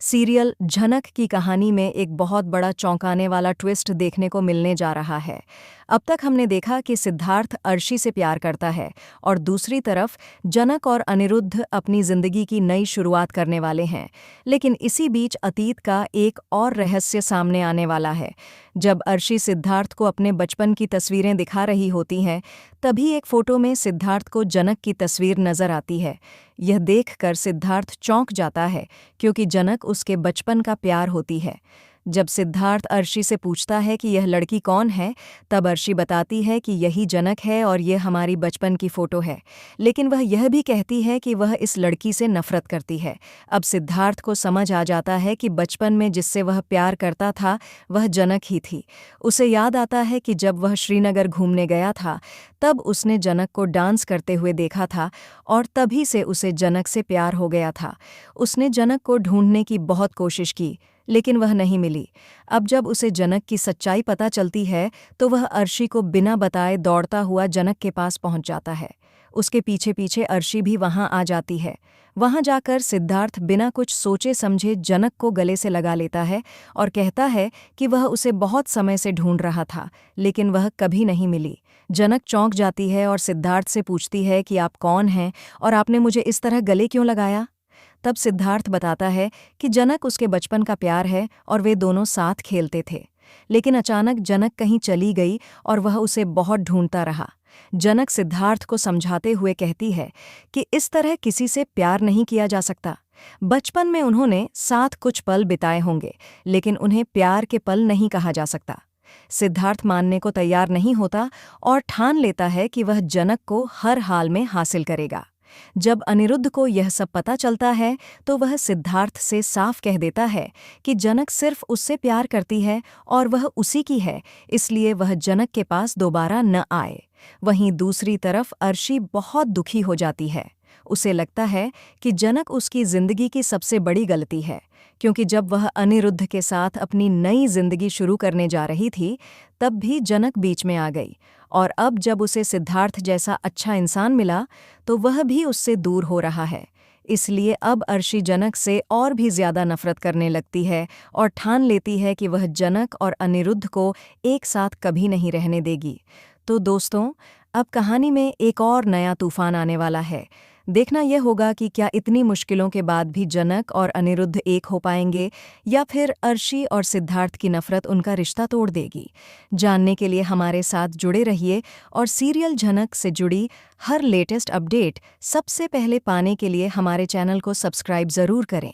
Serial झनक की कहानी में एक बहुत बड़ा चौंकाने वाला ट्विस्ट देखने को मिलने जा रहा है। अब तक हमने देखा कि सिद्धार्थ अर्शी से प्यार करता है और दूसरी तरफ जनक और अनिरुद्ध अपनी जिंदगी की नई शुरुआत करने वाले हैं। लेकिन इसी बीच अतीत का एक और रहस्य सामने आने वाला है। जब अर्शी सिद्धार्थ को अपने बचपन की तस्वीरें दिखा रही होती हैं, तभी एक फोटो में सिद्धार्थ को जनक की तस्वीर नजर आती है। यह देखकर सिद्धार्थ चौंक जाता है, क्योंकि जनक उसके बचपन का प्यार होती है। जब सिद्धार्थ अर्शी से पूछता है कि यह लड़की कौन है, तब अर्शी बताती है कि यही जनक है और ये हमारी बचपन की फ़ोटो है। लेकिन वह यह भी कहती है कि वह इस लड़की से नफ़रत करती है। अब सिद्धार्थ को समझ आ जाता है कि बचपन में जिससे वह प्यार करता था, वह जनक ही थी। उसे याद आता है कि जब वह श्रीनगर घूमने गया था, तब उसने जनक को डांस करते हुए देखा था और तभी से उसे जनक से प्यार हो गया था। उसने जनक को ढूंढने की बहुत कोशिश की, लेकिन वह नहीं मिली। अब जब उसे जनक की सच्चाई पता चलती है, तो वह अर्शी को बिना बताए दौड़ता हुआ जनक के पास पहुंच जाता है। उसके पीछे पीछे अर्शी भी वहां आ जाती है। वहां जाकर सिद्धार्थ बिना कुछ सोचे समझे जनक को गले से लगा लेता है और कहता है कि वह उसे बहुत समय से ढूंढ रहा था, लेकिन वह कभी नहीं मिली। जनक चौंक जाती है और सिद्धार्थ से पूछती है कि आप कौन हैं और आपने मुझे इस तरह गले क्यों लगाया। तब सिद्धार्थ बताता है कि जनक उसके बचपन का प्यार है और वे दोनों साथ खेलते थे। लेकिन अचानक जनक कहीं चली गई और वह उसे बहुत ढूंढता रहा। जनक सिद्धार्थ को समझाते हुए कहती है कि इस तरह किसी से प्यार नहीं किया जा सकता। बचपन में उन्होंने साथ कुछ पल बिताए होंगे, लेकिन उन्हें प्यार के पल नहीं कहा जा सकता। सिद्धार्थ मानने को तैयार नहीं होता और ठान लेता है कि वह जनक को हर हाल में हासिल करेगा। जब अनिरुद्ध को यह सब पता चलता है, तो वह सिद्धार्थ से साफ कह देता है कि जनक सिर्फ उससे प्यार करती है और वह उसी की है, इसलिए वह जनक के पास दोबारा न आए। वहीं दूसरी तरफ अर्शी बहुत दुखी हो जाती है। उसे लगता है कि जनक उसकी जिंदगी की सबसे बड़ी गलती है, क्योंकि जब वह अनिरुद्ध के साथ अपनी नई जिंदगी शुरू करने जा रही थी, तब भी जनक बीच में आ गई। और अब जब उसे सिद्धार्थ जैसा अच्छा इंसान मिला, तो वह भी उससे दूर हो रहा है। इसलिए अब अर्शी जनक से और भी ज्यादा नफरत करने लगती है और ठान लेती है कि वह जनक और अनिरुद्ध को एक साथ कभी नहीं रहने देगी। तो दोस्तों, अब कहानी में एक और नया तूफान आने वाला है। देखना यह होगा कि क्या इतनी मुश्किलों के बाद भी जनक और अनिरुद्ध एक हो पाएंगे, या फिर अर्शी और सिद्धार्थ की नफरत उनका रिश्ता तोड़ देगी। जानने के लिए हमारे साथ जुड़े रहिए और सीरियल झनक से जुड़ी हर लेटेस्ट अपडेट सबसे पहले पाने के लिए हमारे चैनल को सब्सक्राइब ज़रूर करें।